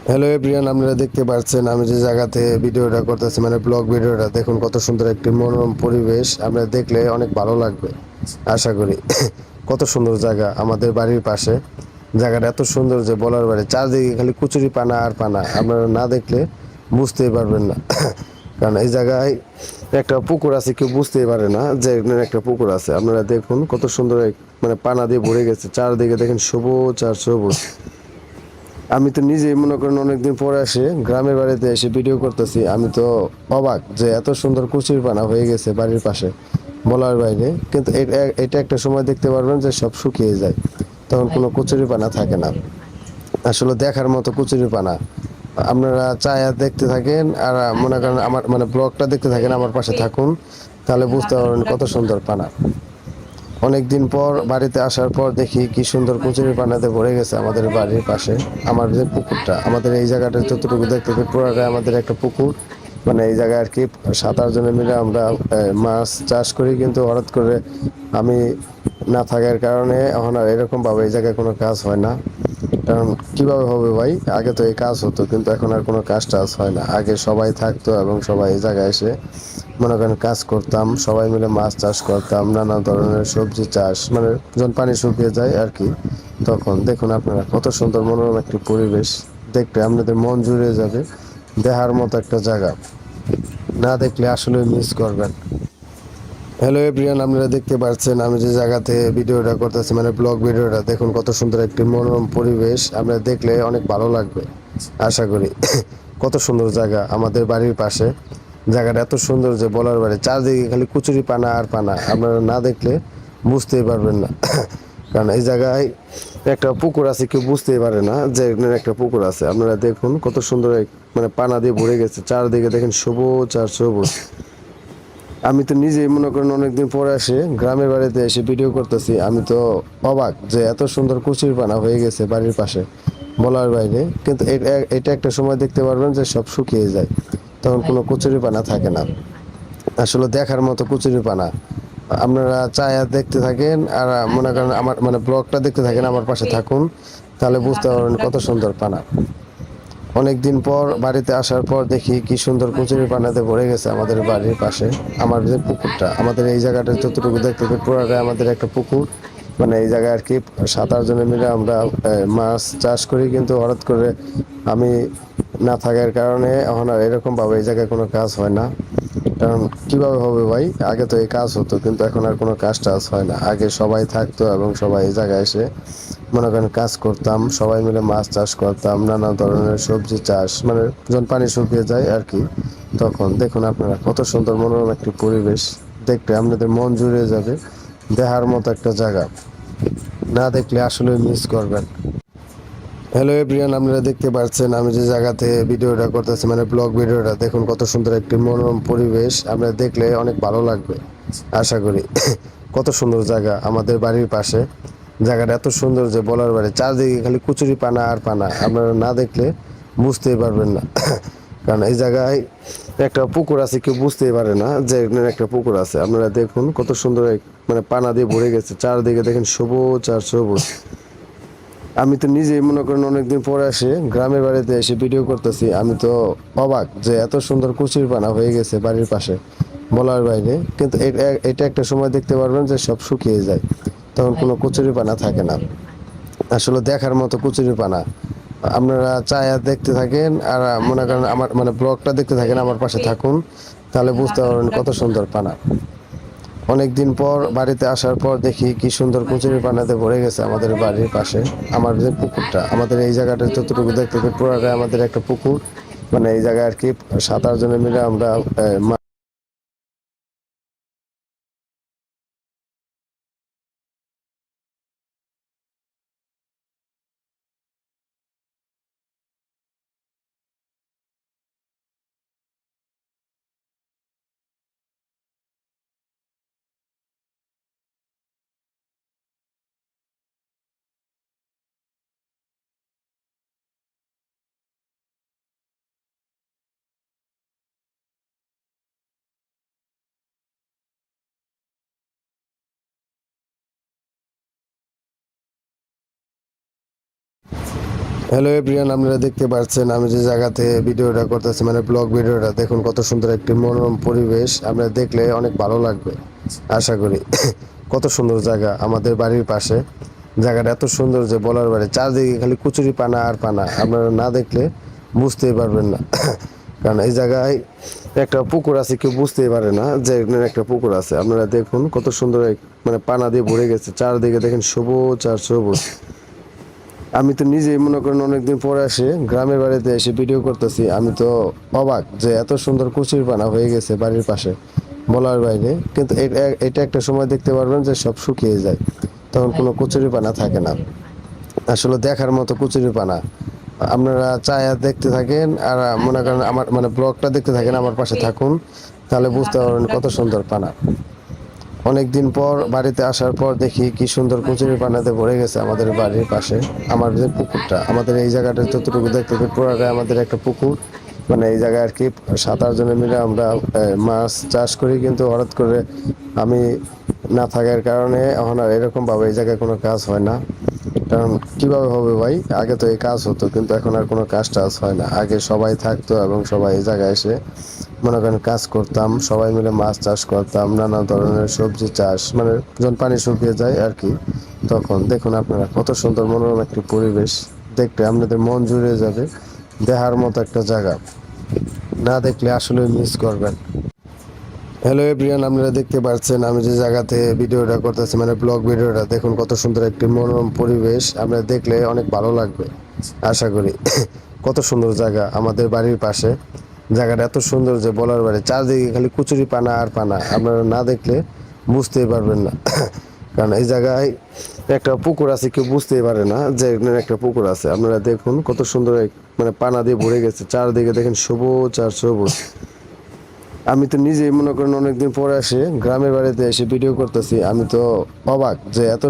হ্যালো এভরিওয়ান, আপনারা দেখতে পাচ্ছেন আমি যে জায়গাতে ভিডিওটা করতেছি, মানে ব্লগ ভিডিওটা, দেখুন কত সুন্দর একটি মনোরম পরিবেশ, আপনারা দেখলে অনেক ভালো লাগবে আশা করি। কত সুন্দর জায়গা আমাদের বাড়ির পাশে, জায়গাটা এত সুন্দর যে বলার বাইরে, চারদিকে খালি কুচুরি পানা আর পানা, আপনারা না দেখলে বুঝতেই পারবেন না। কারণ এই জায়গায় একটা পুকুর আছে, কেউ বুঝতেই পারে না যে এখানে একটা পুকুর আছে। আপনারা দেখুন কত সুন্দর মানে পানা দিয়ে ভরে গেছে, চারদিকে দেখেন সবুজ আর সবুজ। আমি তো নিজেই মনে করেন অনেকদিন পরে আসে গ্রামের বাড়িতে এসে ভিডিও করতেছি, আমি তো অবাক যে এত সুন্দর কুচির পানা হয়ে গেছে বাড়ির পাশে, বলার বাইরে। কিন্তু এটা একটা সময় দেখতে পারবেন যে সব শুকিয়ে যায়, তখন কোনো কচুরি পানা থাকে না। আসলে দেখার মতো কচুরি পানা, আপনারা চায়া দেখতে থাকেন আর মনে করেন আমার মানে ব্লগটা দেখতে থাকেন, আমার পাশে থাকুন, তাহলে বুঝতে পারবেন কত সুন্দর পানা। অনেকদিন পর বাড়িতে আসার পর দেখি কি সুন্দর কচুরি পানাতে ভরে গেছে আমাদের বাড়ির পাশে। আমার যে পুকুরটা, আমাদের এই জায়গাটা যতটুকু দেখতে পাই পুরোটাই আমাদের একটা পুকুর, মানে এই জায়গায় আর কি 7-8 জনে মিলে আমরা মাছ চাষ করি। কিন্তু হঠাৎ করে আমি না থাকার কারণে এখন আর এরকমভাবে এই জায়গায় কোনো কাজ হয় না। কারণ কিভাবে হবে ভাই, আগে তো এই কাজ হতো কিন্তু এখন আর কোনো কাজ টাজ হয় না। আগে সবাই থাকতো এবং সবাই এই জায়গায় এসে মনে করেন কাজ করতাম, সবাই মিলে মাছ চাষ করতাম, নানা ধরনের সবজি চাষ, মানে যখন পানি শুকিয়ে যায় আর কি, তখন দেখুন আপনারা কত সুন্দর মনোরম একটি পরিবেশ, দেখতে আপনাদের মন জুড়ে যাবে, দেখার মতো একটা জায়গা, না দেখলে আসলে মিস করবেন। হ্যালো এভরিওয়ান, আপনারা দেখতে পাচ্ছেন আমি যে জায়গাতে ভিডিওটা করতেছি, মানে ব্লগ ভিডিওটা, দেখুন কত সুন্দর একটি মনোরম পরিবেশ, আপনারা দেখলে অনেক ভালো লাগবে আশা করি। কত সুন্দর জায়গা আমাদের বাড়ির পাশে, জায়গাটা এত সুন্দর যে বলার বাইরে, চারদিকে খালি কুচুরি পানা আর পানা, আপনারা না দেখলে বুঝতেই পারবেন না। কারণ এই জায়গায় একটা পুকুর আছে, কেউ বুঝতেই পারে না যে এখানে একটা পুকুর আছে। আপনারা দেখুন কত সুন্দর মানে পানা দিয়ে ভরে গেছে, চারদিকে দেখেন সবুজ আর সবুজ। আমি তো নিজেই মনে করেন অনেকদিন পরে আসে গ্রামের বাড়িতে এসে ভিডিও করতেছি, আমি তো অবাক যে এত সুন্দর কুচির পানা হয়ে গেছে বাড়ির পাশে, বলার বাইরে। কিন্তু এটা একটা সময় দেখতে পারবেন যে সব শুকিয়ে যায়, তখন কোনো কচুরি পানা থাকে না। আসলে দেখার মতো কচুরি পানা, আপনারা চায়া দেখতে থাকেন আর মনে করেন আমার মানে ব্লগটা দেখতে থাকেন, আমার পাশে থাকুন, তাহলে বুঝতে পারবেন কত সুন্দর পানা। অনেকদিন পর বাড়িতে আসার পর দেখি কি সুন্দর কচুরি পানাতে ভরে গেছে আমাদের বাড়ির পাশে, আমার যে পুকুরটা, আমাদের এই জায়গাটা যতটুকু দেখতে পাই পুরোটাই আমাদের একটা পুকুর, মানে এই জায়গায় আর কি 7-8 জনে মিলে আমরা মাছ চাষ করি। কিন্তু হঠাৎ করে আমি না থাকার কারণে এখন আর এরকমভাবে এই জায়গায় কোনো কাজ হয় না। কারণ কিভাবে হবে ভাই, আগে তো এই কাজ হতো কিন্তু এখন আর কোনো কাজ টাজ হয় না। আগে সবাই থাকতো এবং সবাই এই জায়গায় এসে মনে করেন কাজ করতাম, সবাই মিলে মাছ চাষ করতাম, নানা ধরনের সবজি চাষ, মানে যখন পানি শুকিয়ে যায় আর কি, তখন দেখুন আপনারা কত সুন্দর মনোরম একটি পরিবেশ, দেখতে আপনাদের মন জুড়ে যাবে, দেখার মতো একটা জায়গা, না দেখলে আসলে মিস করবেন। হ্যালো এভরিওয়ান, আপনারা দেখতে পাচ্ছেন আমি যে জায়গাতে ভিডিওটা করতেছি, মানে ব্লগ ভিডিওটা, দেখুন কত সুন্দর একটি মনোরম পরিবেশ, আপনারা দেখলে অনেক ভালো লাগবে আশা করি। কত সুন্দর জায়গা আমাদের বাড়ির পাশে, জায়গাটা এত সুন্দর যে বলার বাইরে, চারদিকে খালি কুচুরি পানা আর পানা, আপনারা না দেখলে বুঝতেই পারবেন না। কারণ এই জায়গায় একটা পুকুর আছে, কেউ বুঝতেই পারে না যে এখানে একটা পুকুর আছে। আপনারা দেখুন কত সুন্দর মানে পানা দিয়ে ভরে গেছে, চারদিকে দেখেন সবুজ আর সবুজ। আমি তো নিজেই মনে করেন অনেকদিন পরে আসে গ্রামের বাড়িতে এসে ভিডিও করতেছি, আমি তো অবাক যে এত সুন্দর কুচির পানা হয়ে গেছে বাড়ির পাশে, বলার বাইরে। কিন্তু এটা একটা সময় দেখতে পারবেন যে সব শুকিয়ে যায়, তখন কোনো কচুরি পানা থাকে না। আসলে দেখার মতো কচুরি পানা, আপনারা চায়া দেখতে থাকেন আর মনে করেন আমার মানে ব্লগটা দেখতে থাকেন, আমার পাশে থাকুন, তাহলে বুঝতে পারবেন কত সুন্দর পানা। অনেকদিন পর বাড়িতে আসার পর দেখি কি সুন্দর কচুরি পানাতে ভরে গেছে আমাদের বাড়ির পাশে, আমার যে পুকুরটা, আমাদের এই জায়গাটা যতটুকু দেখতে পাই পুরোটাই আমাদের একটা পুকুর, মানে এই জায়গায় আর কি 7-8 জনে মিলে আমরা হ্যালো এভরিওয়ান, আপনারা দেখতে পাচ্ছেন আমি যে জায়গাতে ভিডিওটা করতেছি, মানে ব্লগ ভিডিওটা, দেখুন কত সুন্দর একটি মনোরম পরিবেশ। আপনারা দেখলে অনেক ভালো লাগবে আশা করি। কত সুন্দর জায়গা আমাদের বাড়ির পাশে। জায়গাটা এত সুন্দর যে বলার বাইরে, চারদিকে খালি কচুরি পানা আর পানা, আপনারা না দেখলে বুঝতেই পারবেন না। কারণ এই জায়গায় একটা পুকুর আছে, কেউ বুঝতেই পারে না যে এখানে একটা পুকুর আছে। আপনারা দেখুন কত সুন্দর মানে পানা দিয়ে ভরে গেছে, চারদিকে দেখেন সবুজ আর সবুজ। আমি তো নিজেই মনে করেন অনেকদিন পরে আসে গ্রামের বাড়িতে এসে ভিডিও করতেছি, আমি তো অবাক যে এত সুন্দর কচুরি পানা হয়ে গেছে বাড়ির পাশে, বলার বাইরে। কিন্তু এটা একটা সময় দেখতে পারবেন যে সব শুকিয়ে যায়, তখন কোনো কচুরি পানা থাকে না। আসলে দেখার মতো কচুরি পানা। আপনারা চায়া দেখতে থাকেন আর মনে করেন আমার মানে ব্লগটা দেখতে থাকেন, আমার পাশে থাকুন, তাহলে বুঝতে পারবেন কত সুন্দর পানা। অনেকদিন পর বাড়িতে আসার পর দেখি কি সুন্দর কচুরি পানাতে ভরে গেছে আমাদের বাড়ির পাশে। আমার যে পুকুরটা, আমাদের এই জায়গাটা যতটুকু দেখতে পুরোটাই আমাদের একটা পুকুর। মানে এই জায়গায় আর কি 7-8 জনে মিলে আমরা মাছ চাষ করি। কিন্তু হঠাৎ করে আমি না থাকার কারণে এখন আর এরকমভাবে এই জায়গায় কোনো কাজ হয় না। কারণ কীভাবে হবে ভাই, আগে তো এই কাজ হতো, কিন্তু এখন আর কোনো কাজ টাজ হয় না। আগে সবাই থাকতো এবং সবাই এই জায়গায় এসে মনে করেন কাজ করতাম, সবাই মিলে মাছ চাষ করতাম, নানা ধরনের সবজি চাষ, মানে যখন পানি শুকিয়ে যায় আর কি, তখন দেখুন আপনারা কত সুন্দর মনোরম একটি পরিবেশ। দেখতে আপনাদের মন জুড়ে যাবে, দেখার মতো একটা জায়গা, না দেখলে আসলে মিস করবেন। হ্যালো এভরিওয়ান, আপনারা দেখতে পাচ্ছেন আমি যে জায়গাতে ভিডিওটা করতেছি, মানে ব্লগ ভিডিওটা, দেখুন কত সুন্দর একটি মনোরম পরিবেশ। আপনারা দেখলে অনেক ভালো লাগবে আশা করি। কত সুন্দর জায়গা আমাদের বাড়ির পাশে। জায়গাটা এত সুন্দর যে বলার বাইরে, চারদিকে খালি কচুরি পানা আর পানা, আপনারা না দেখলে বুঝতেই পারবেন না। কারণ এই জায়গায় একটা পুকুর আছে, কেউ বুঝতেই পারে না যে এখানে একটা পুকুর আছে। আপনারা দেখুন কত সুন্দর মানে পানা দিয়ে ভরে গেছে, চারদিকে দেখেন সবুজ আর সবুজ। আমি তো নিজেই মনে করেন অনেকদিন পরে আসে গ্রামের বাড়িতে এসে ভিডিও করতেছি, আমি তো অবাক যে এত